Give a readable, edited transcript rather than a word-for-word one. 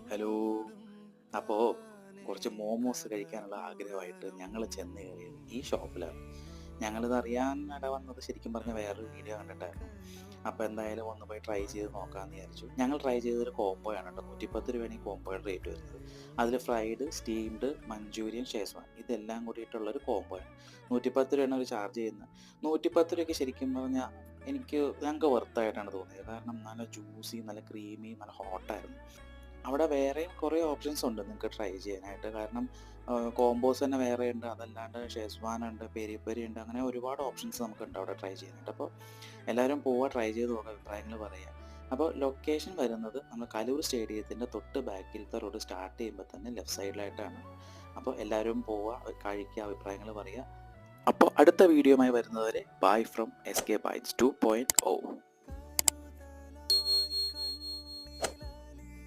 Hello. അപ്പോൾ കുറച്ച് മോമോസ് കഴിക്കാനുള്ള ആഗ്രഹമായിട്ട് ഞങ്ങൾ ചെന്ന് കയറിയത് ഈ ഷോപ്പിലാണ്. ഞങ്ങളിത് അറിയാൻ വന്നത് ശരിക്കും പറഞ്ഞാൽ വേറൊരു വീഡിയോ കണ്ടിട്ടായിരുന്നു. അപ്പോൾ എന്തായാലും ഒന്ന് പോയി ട്രൈ ചെയ്ത് നോക്കാമെന്ന് വിചാരിച്ചു. ഞങ്ങൾ ട്രൈ ചെയ്തൊരു കോംബോയാണ് കേട്ടോ. 110 രൂപയാണ് ഈ കോംബോയുടെ റേറ്റ് വരുന്നത്. അതിൽ ഫ്രൈഡ്, സ്റ്റീംഡ്, മഞ്ചൂരിയൻ, ഷേസ്വാൻ ഇതെല്ലാം കൂടിയിട്ടുള്ളൊരു കോംബോയാണ്. 110 രൂപയാണ് അവർ ചാർജ് ചെയ്യുന്നത്. 110 രൂപയ്ക്ക് ശരിക്കും പറഞ്ഞാൽ ഞങ്ങൾക്ക് വർത്തായിട്ടാണ് തോന്നിയത്. കാരണം നല്ല ജ്യൂസി, നല്ല ക്രീമി, നല്ല ഹോട്ടായിരുന്നു. അവിടെ വേറെയും കുറേ ഓപ്ഷൻസ് ഉണ്ട് നിങ്ങൾക്ക് ട്രൈ ചെയ്യാനായിട്ട്. കാരണം കോംബോസ് തന്നെ വേറെയുണ്ട്. അതല്ലാണ്ട് ഷെസ്വാൻ ഉണ്ട്, പെരി പെരി ഉണ്ട്. അങ്ങനെ ഒരുപാട് ഓപ്ഷൻസ് നമുക്കുണ്ട് അവിടെ ട്രൈ ചെയ്യാനായിട്ട്. അപ്പോൾ എല്ലാവരും പോവുക, ട്രൈ ചെയ്ത് നോക്കുക, അഭിപ്രായങ്ങൾ പറയുക. അപ്പോൾ ലൊക്കേഷൻ വരുന്നത് നമ്മൾ കലൂർ സ്റ്റേഡിയത്തിൻ്റെ തൊട്ട് ബാക്കിലത്തെ റോഡ് സ്റ്റാർട്ട് ചെയ്യുമ്പോൾ തന്നെ ലെഫ്റ്റ് സൈഡിലായിട്ടാണ്. അപ്പോൾ എല്ലാവരും പോവുക, കഴിക്കുക, അഭിപ്രായങ്ങൾ പറയുക. അപ്പോൾ അടുത്ത വീഡിയോയുമായി വരുന്നതുവരെ ബൈ ഫ്രം SK Bytes 2.0.